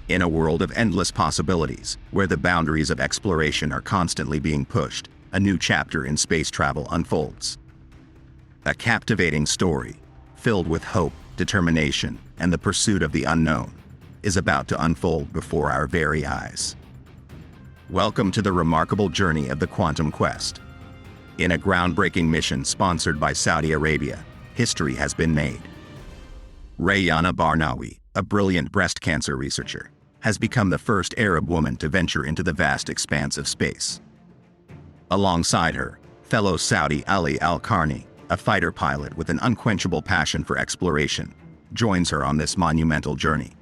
In a world of endless possibilities, where the boundaries of exploration are constantly being pushed, a new chapter in space travel unfolds. A captivating story, filled with hope, determination, and the pursuit of the unknown, is about to unfold before our very eyes. Welcome to the remarkable journey of the Quantum Quest. In a groundbreaking mission sponsored by Saudi Arabia, history has been made. Rayana Barnawi, a brilliant breast cancer researcher, has become the first Arab woman to venture into the vast expanse of space. Alongside her, fellow Saudi Ali Al-Qarni, a fighter pilot with an unquenchable passion for exploration, joins her on this monumental journey.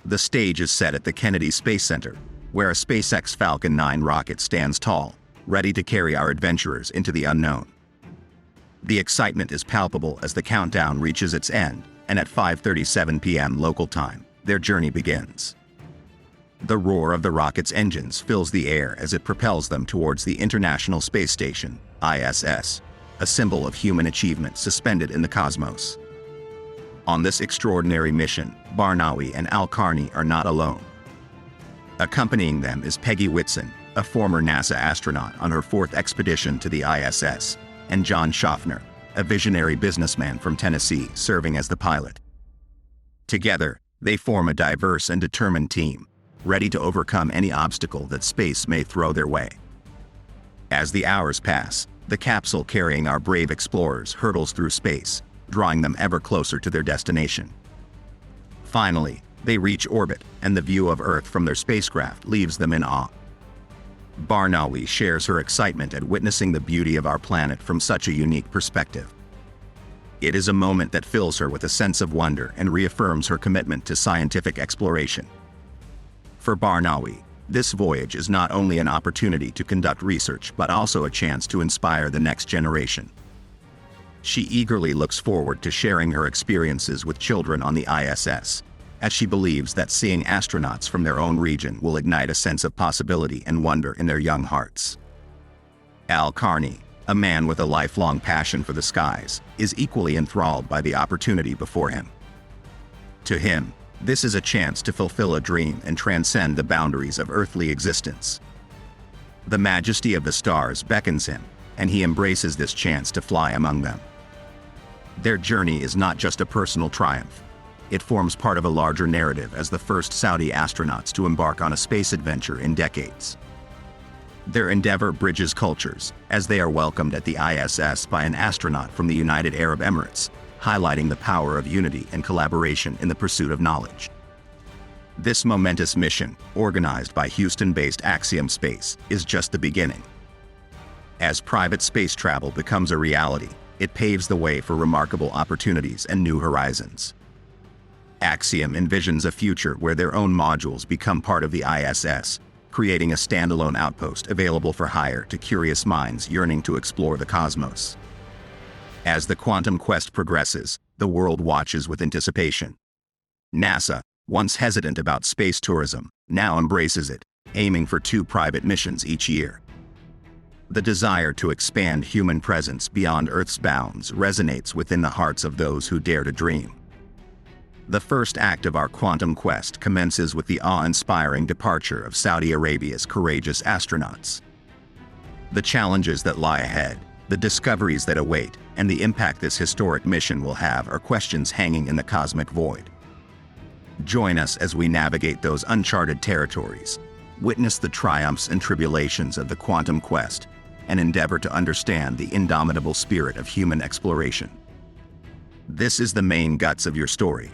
The stage is set at the Kennedy Space Center, where a SpaceX Falcon 9 rocket stands tall, ready to carry our adventurers into the unknown. The excitement is palpable as the countdown reaches its end, and at 5:37 p.m. local time, their journey begins. The roar of the rocket's engines fills the air as it propels them towards the International Space Station, ISS, a symbol of human achievement suspended in the cosmos. On this extraordinary mission, Barnawi and Al-Qarni are not alone. Accompanying them is Peggy Whitson, a former NASA astronaut on her fourth expedition to the ISS, and John Schaffner, a visionary businessman from Tennessee serving as the pilot. Together, they form a diverse and determined team, ready to overcome any obstacle that space may throw their way. As the hours pass, the capsule carrying our brave explorers hurtles through space, drawing them ever closer to their destination. Finally, they reach orbit, and the view of Earth from their spacecraft leaves them in awe. Barnawi shares her excitement at witnessing the beauty of our planet from such a unique perspective. It is a moment that fills her with a sense of wonder and reaffirms her commitment to scientific exploration. For Barnawi, this voyage is not only an opportunity to conduct research but also a chance to inspire the next generation. She eagerly looks forward to sharing her experiences with children on the ISS, as she believes that seeing astronauts from their own region will ignite a sense of possibility and wonder in their young hearts. Al-Qarni, a man with a lifelong passion for the skies, is equally enthralled by the opportunity before him. To him, this is a chance to fulfill a dream and transcend the boundaries of earthly existence. The majesty of the stars beckons him, and he embraces this chance to fly among them. Their journey is not just a personal triumph. It forms part of a larger narrative as the first Saudi astronauts to embark on a space adventure in decades. Their endeavor bridges cultures, as they are welcomed at the ISS by an astronaut from the United Arab Emirates, highlighting the power of unity and collaboration in the pursuit of knowledge. This momentous mission, organized by Houston-based Axiom Space, is just the beginning. As private space travel becomes a reality, it paves the way for remarkable opportunities and new horizons. Axiom envisions a future where their own modules become part of the ISS, creating a standalone outpost available for hire to curious minds yearning to explore the cosmos. As the Quantum Quest progresses, the world watches with anticipation. NASA, once hesitant about space tourism, now embraces it, aiming for 2 private missions each year. The desire to expand human presence beyond Earth's bounds resonates within the hearts of those who dare to dream. The first act of our Quantum Quest commences with the awe-inspiring departure of Saudi Arabia's courageous astronauts. The challenges that lie ahead, the discoveries that await, and the impact this historic mission will have are questions hanging in the cosmic void. Join us as we navigate those uncharted territories, witness the triumphs and tribulations of the Quantum Quest, and endeavor to understand the indomitable spirit of human exploration. This is the main guts of your story.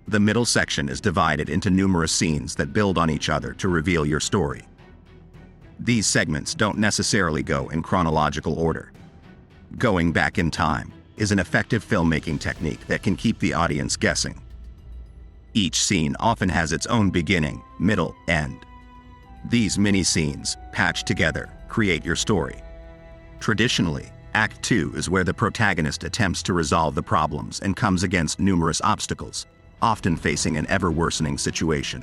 The middle section is divided into numerous scenes that build on each other to reveal your story. These segments don't necessarily go in chronological order. Going back in time is an effective filmmaking technique that can keep the audience guessing. Each scene often has its own beginning, middle, end. These mini-scenes, patched together, create your story. Traditionally, Act 2 is where the protagonist attempts to resolve the problems and comes against numerous obstacles, often facing an ever-worsening situation.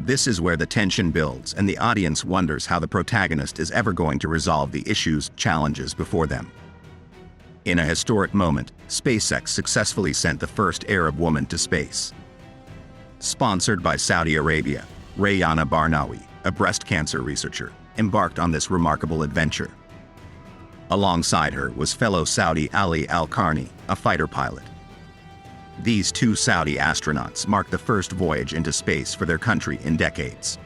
This is where the tension builds and the audience wonders how the protagonist is ever going to resolve the challenges before them. In a historic moment, SpaceX successfully sent the first Arab woman to space. Sponsored by Saudi Arabia, Rayana Barnawi, a breast cancer researcher, embarked on this remarkable adventure. Alongside her was fellow Saudi Ali Al-Qarni, a fighter pilot. These two Saudi astronauts marked the first voyage into space for their country in decades.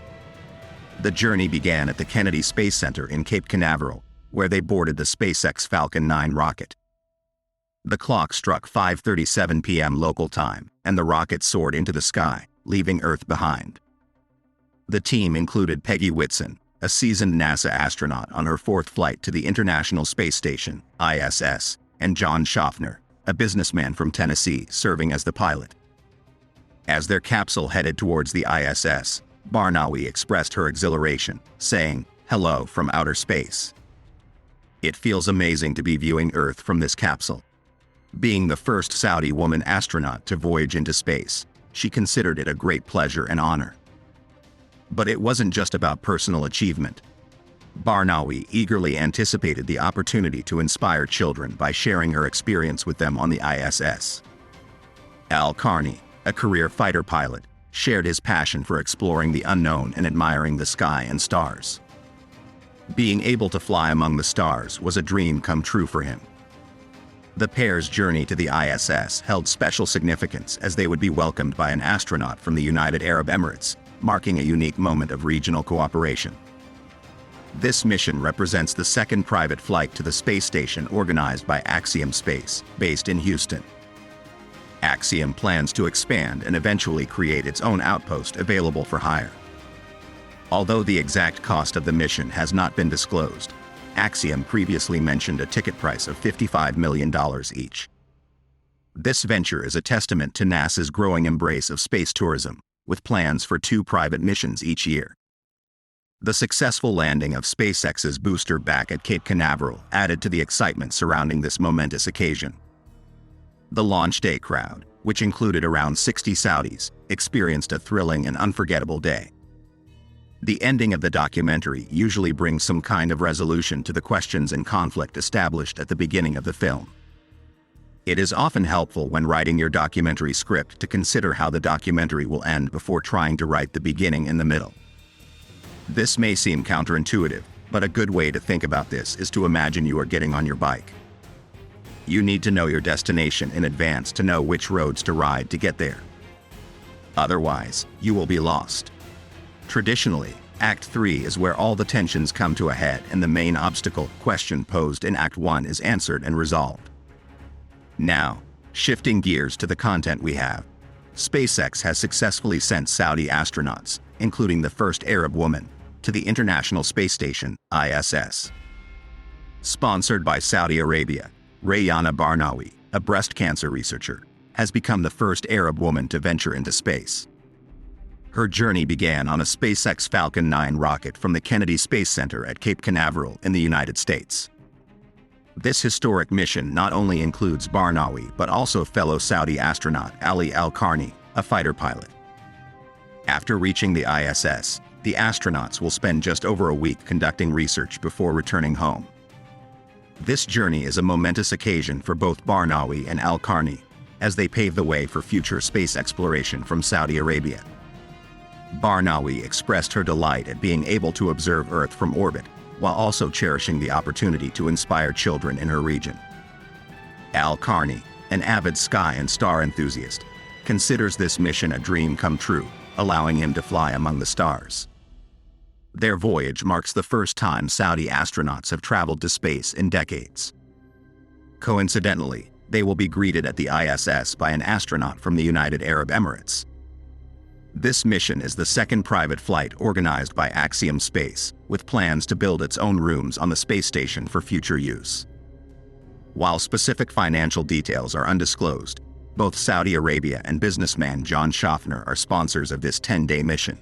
The journey began at the Kennedy Space Center in Cape Canaveral, where they boarded the SpaceX Falcon 9 rocket. The clock struck 5:37 p.m. local time, and the rocket soared into the sky, leaving Earth behind. The team included Peggy Whitson, a seasoned NASA astronaut on her fourth flight to the International Space Station, ISS, and John Schaffner, a businessman from Tennessee, serving as the pilot. As their capsule headed towards the ISS, Barnawi expressed her exhilaration, saying, "Hello from outer space. It feels amazing to be viewing Earth from this capsule." Being the first Saudi woman astronaut to voyage into space, she considered it a great pleasure and honor. But it wasn't just about personal achievement. Barnawi eagerly anticipated the opportunity to inspire children by sharing her experience with them on the ISS. Al-Qarni, a career fighter pilot, shared his passion for exploring the unknown and admiring the sky and stars. Being able to fly among the stars was a dream come true for him. The pair's journey to the ISS held special significance as they would be welcomed by an astronaut from the United Arab Emirates, marking a unique moment of regional cooperation. This mission represents the second private flight to the space station organized by Axiom Space, based in Houston. Axiom plans to expand and eventually create its own outpost available for hire. Although the exact cost of the mission has not been disclosed, Axiom previously mentioned a ticket price of $55 million each. This venture is a testament to NASA's growing embrace of space tourism, with plans for 2 private missions each year. The successful landing of SpaceX's booster back at Cape Canaveral added to the excitement surrounding this momentous occasion. The launch day crowd, which included around 60 Saudis, experienced a thrilling and unforgettable day. The ending of the documentary usually brings some kind of resolution to the questions and conflict established at the beginning of the film. It is often helpful when writing your documentary script to consider how the documentary will end before trying to write the beginning and the middle. This may seem counterintuitive, but a good way to think about this is to imagine you are getting on your bike. You need to know your destination in advance to know which roads to ride to get there. Otherwise, you will be lost. Traditionally, Act 3 is where all the tensions come to a head and the main obstacle question posed in Act 1 is answered and resolved. Now, shifting gears to the content we have, SpaceX has successfully sent Saudi astronauts, including the first Arab woman, to the International Space Station, ISS. Sponsored by Saudi Arabia, Rayana Barnawi, a breast cancer researcher, has become the first Arab woman to venture into space. Her journey began on a SpaceX Falcon 9 rocket from the Kennedy Space Center at Cape Canaveral in the United States. This historic mission not only includes Barnawi but also fellow Saudi astronaut Ali Al-Qarni, a fighter pilot. After reaching the ISS, the astronauts will spend just over a week conducting research before returning home. This journey is a momentous occasion for both Barnawi and Al-Qarni, as they pave the way for future space exploration from Saudi Arabia. Barnawi expressed her delight at being able to observe Earth from orbit, while also cherishing the opportunity to inspire children in her region. Al-Qarni, an avid sky and star enthusiast, considers this mission a dream come true, allowing him to fly among the stars. Their voyage marks the first time Saudi astronauts have traveled to space in decades. Coincidentally, they will be greeted at the ISS by an astronaut from the United Arab Emirates. This mission is the second private flight organized by Axiom Space, with plans to build its own rooms on the space station for future use. While specific financial details are undisclosed, both Saudi Arabia and businessman John Schaffner are sponsors of this 10-day mission.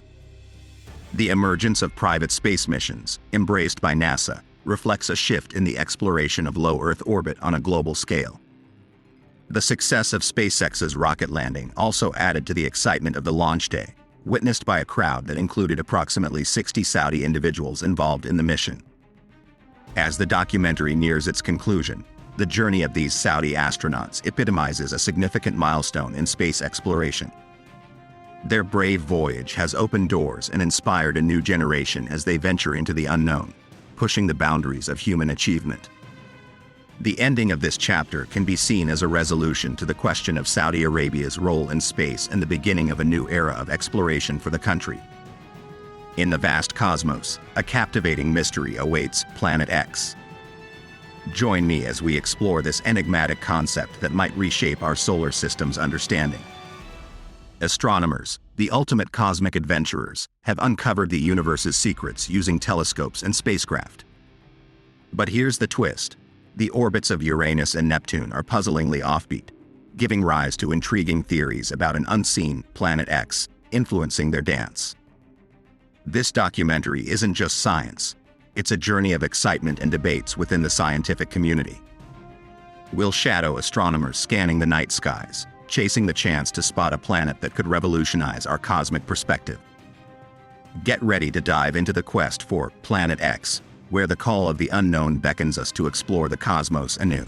The emergence of private space missions, embraced by NASA, reflects a shift in the exploration of low Earth orbit on a global scale. The success of SpaceX's rocket landing also added to the excitement of the launch day, witnessed by a crowd that included approximately 60 Saudi individuals involved in the mission. As the documentary nears its conclusion, the journey of these Saudi astronauts epitomizes a significant milestone in space exploration. Their brave voyage has opened doors and inspired a new generation as they venture into the unknown, pushing the boundaries of human achievement. The ending of this chapter can be seen as a resolution to the question of Saudi Arabia's role in space and the beginning of a new era of exploration for the country. In the vast cosmos, a captivating mystery awaits Planet X. Join me as we explore this enigmatic concept that might reshape our solar system's understanding. Astronomers, the ultimate cosmic adventurers, have uncovered the universe's secrets using telescopes and spacecraft. But here's the twist. The orbits of Uranus and Neptune are puzzlingly offbeat, giving rise to intriguing theories about an unseen Planet X influencing their dance. This documentary isn't just science, it's a journey of excitement and debates within the scientific community. We'll shadow astronomers scanning the night skies, chasing the chance to spot a planet that could revolutionize our cosmic perspective. Get ready to dive into the quest for Planet X, where the call of the unknown beckons us to explore the cosmos anew.